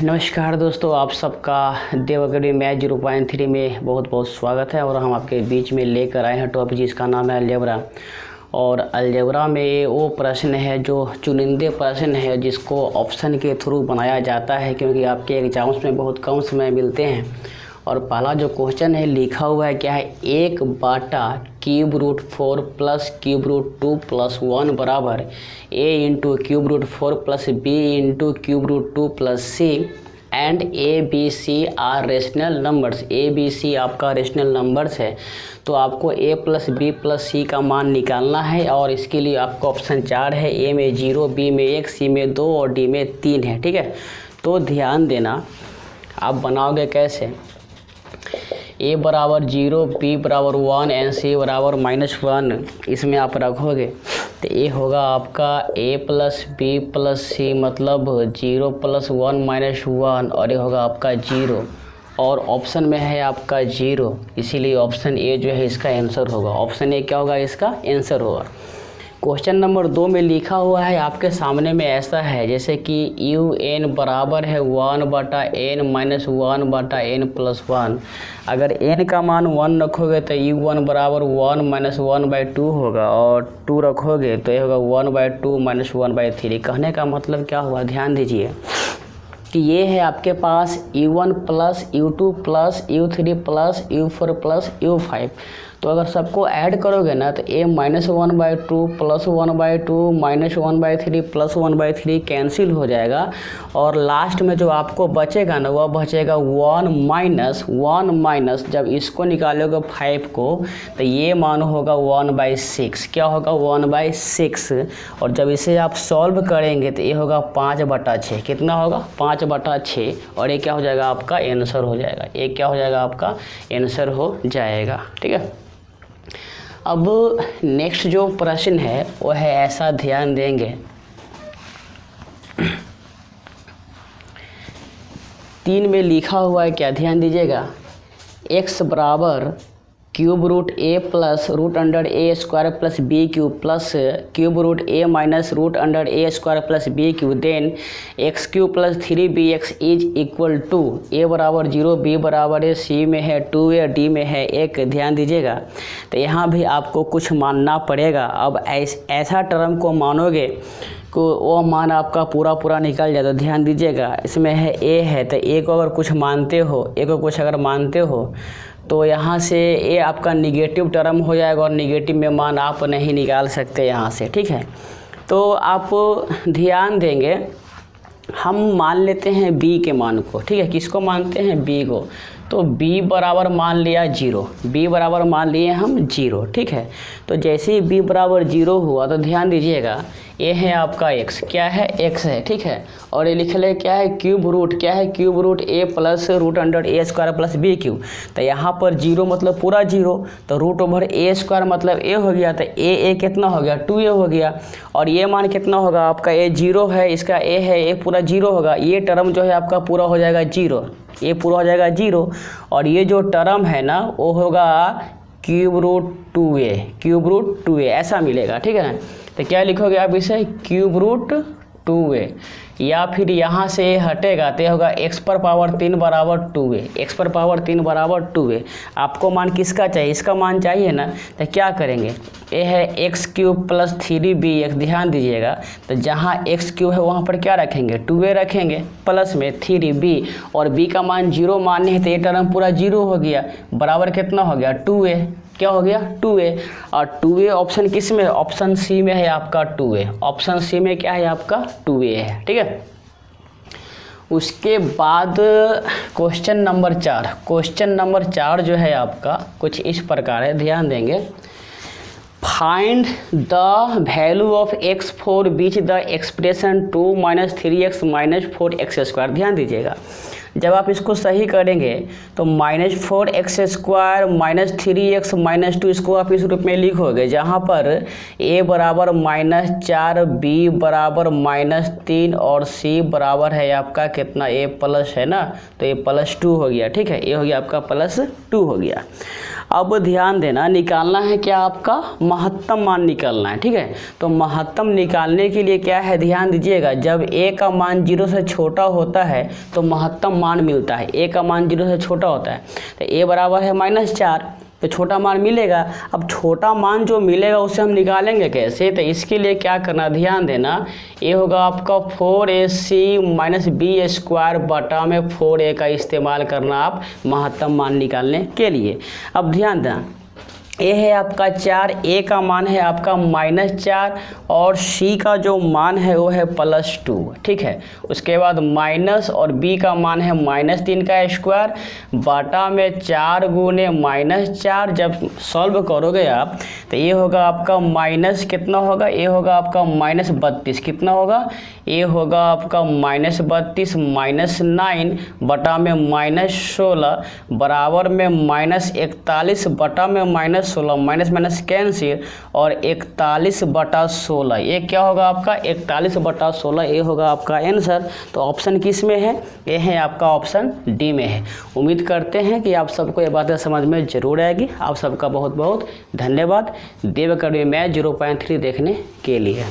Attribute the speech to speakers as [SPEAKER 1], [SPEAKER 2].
[SPEAKER 1] नमस्कार दोस्तों, आप सबका देव अकेडमी मैथ 0.3 में बहुत बहुत स्वागत है। और हम आपके बीच में लेकर आए हैं टॉपिक जिसका नाम है अलजेब्रा। और अलजेब्रा में वो प्रश्न है जो चुनिंदे प्रश्न है जिसको ऑप्शन के थ्रू बनाया जाता है, क्योंकि आपके एग्जाम्स में बहुत कम समय मिलते हैं। और पहला जो क्वेश्चन है लिखा हुआ है क्या है, 1/√4 प्लस √2 प्लस 1 बराबर a into √4 plus b into √2 plus c and A B C are rational numbers. A B C आपका रेशनल नंबर्स है, तो आपको a plus B plus C का मान निकालना है। और इसके लिए आपको ऑप्शन 4 है, a में 0, b में 1, c में 2 और d में 3 है। ठीक है, तो ध्यान देना आप बनाओगे कैसे। a बराबर 0, b बराबर 1 एंड c बराबर -1 इसमें आप रखोगे तो ये होगा आपका a प्लस बी प्लस सी मतलब 0 प्लस 1 -1 और ये होगा आपका 0। और ऑप्शन में है आपका 0, इसीलिए ऑप्शन ए जो है इसका आंसर होगा। ऑप्शन ए क्या होगा, इसका आंसर होगा। क्वेश्चन नंबर 2 में लिखा हुआ है आपके सामने में ऐसा है जैसे कि un बराबर है 1/n माइनस 1/n+1। अगर n का मान 1 रखोगे तो u1 बराबर 1 माइनस 1/2 होगा, और 2 रखोगे तो ये होगा 1/2 माइनस 1/3। कहने का मतलब क्या हुआ, ध्यान दीजिए कि ये है आपके पास u1 plus u2 plus u3 plus u4 plus u5। तो अगर सबको ऐड करोगे ना तो a -1/2 plus 1/2 minus 1/3 plus 1/3 cancel हो जाएगा। और लास्ट में जो आपको बचेगा ना वह बचेगा 1 माइनस जब इसको निकालोगे 5 को तो ये मान होगा 1/6। क्या होगा, 1/6। और जब इसे आप सॉल्व करेंगे तो ये होगा 5/6। कितना होगा, 5/6। और ये क्या हो जाएगा, आपका आंसर हो जाएगा। ये क्या हो जाएगा, आपका आंसर हो जाएगा। ठीक है, अब नेक्स्ट जो प्रश्न है वो है ऐसा, ध्यान देंगे 3 में लिखा हुआ है क्या, ध्यान दीजिएगा। x बराबर √a plus √a² plus b³ plus √a minus √a² plus b³ then x³ plus 3bx is equal to a बराबर 0, b बराबर है, c में है 2a, d में है 1। ध्यान दीजिएगा, तो यहाँ भी आपको कुछ मानना पड़ेगा। अब ऐसा टर्म को मानोगे को वो मान आपका पूरा निकल जाए। तो ध्यान दीजिएगा, इसमें है a है तो a को अगर कुछ मानते हो, a को कुछ अगर मानते हो तो यहाँ से ये आपका निगेटिव टर्म हो जाएगा और निगेटिव में मान आप नहीं निकाल सकते यहाँ से। ठीक है, तो आप ध्यान देंगे, हम मान लेते हैं b के मान को। ठीक है, किसको मानते हैं, b को। तो b बराबर मान लिया 0, b बराबर मान लिए हम 0। ठीक है, तो जैसे ही b बराबर 0 हुआ तो ध्यान दीजिएगा ये है आपका x, क्या है, x है। ठीक है, और ये लिख ले क्या है, क्यूब रूट, क्या है, cube root a plus √a² plus b³। तो यहाँ पर 0 मतलब पूरा 0, तो √a² मतलब a हो गया, तो a कितना हो गया, 2a हो गया। और ये मान कितना होगा आपका, a 0 है, इसका a है, a पूरा 0 होगा। ये टर्म जो है आपका पूरा हो जाएगा 0, ये पूरा हो जाएगा 0। और ये जो टर्म है ना वो होगा √2a ऐसा मिलेगा। ठीक है, तो क्या लिखोगे आप इसे, √2a। या फिर यहाँ से हटेगा तो होगा x पर पावर 3 बराबर 2a, x पर पावर 3 बराबर 2a। आपको मान किसका चाहिए, इसका मान चाहिए ना, तो क्या करेंगे, ये है x³ प्लस 3bx। ध्यान दीजिएगा, तो जहाँ x³ है वहाँ पर क्या रखेंगे, 2a रखेंगे, प्लस में 3b। और b का मान 0 मानने है तो ये टर्म पूरा 0 हो गया, बराबर कितना हो गया, 2a। क्या हो गया, 2a। और 2a ऑप्शन किस में, ऑप्शन सी में है आपका 2a। ऑप्शन सी में क्या है आपका, 2a है। ठीक है, उसके बाद क्वेश्चन नंबर 4। क्वेश्चन नंबर 4 जो है आपका कुछ इस प्रकार है, ध्यान देंगे। Find the value of x4 beach the expression 2 - 3x - 4x²। ध्यान दीजिएगा, जब आप इसको सही करेंगे तो -4x² -3x -2 इसको आप इस रूप में लिखोगे, जहाँ पर a बराबर -4, b बराबर -3 और c बराबर है आपका कितना, a प्लस है ना, तो a +2 हो गया। ठीक है, ये हो गया आपका +2 हो गया। अब ध्यान देना, निकालना है क्या, आपका महत्तम मान निकालना है। ठीक है, तो महत्तम निकालने के लिए क्या है, ध्यान दीजिएगा, जब a का मान 0 से छोटा होता है तो महत्तम मान मिलता है। a का मान 0 से छोटा होता है तो a बराबर है -4, तो छोटा मान मिलेगा। अब छोटा मान जो मिलेगा उसे हम निकालेंगे कैसे, तो इसके लिए क्या करना, ध्यान देना, ये होगा आपका 4ac - b² बटा में 4a का इस्तेमाल करना आप महत्तम मान निकालने के लिए। अब ध्यान देना, ए है आपका 4, ए का मान है आपका -4 और सी का जो मान है वो है +2। ठीक है, उसके बाद माइनस और बी का मान है -3 का स्क्वायर बटा में 4 गुने -4। जब सॉल्व करोगे आप तो ये होगा आपका माइनस कितना होगा, ये होगा आपका -32, कितना होगा, ये होगा आपका -32 -9 बटा में -16 बराबर में -41 बटा में -16, माइनस माइनस कैंसिल और 41 बटा 16, ये क्या होगा आपका 41 बटा 16, ये होगा आपका आंसर। तो ऑप्शन किस में है, ये है आपका ऑप्शन डी में है। उम्मीद करते हैं कि आप सबको ये बातें समझ में जरूर आएगी। आप सबका बहुत बहुत धन्यवाद देव अकेडमी मैथ 0.3 देखने के लिए।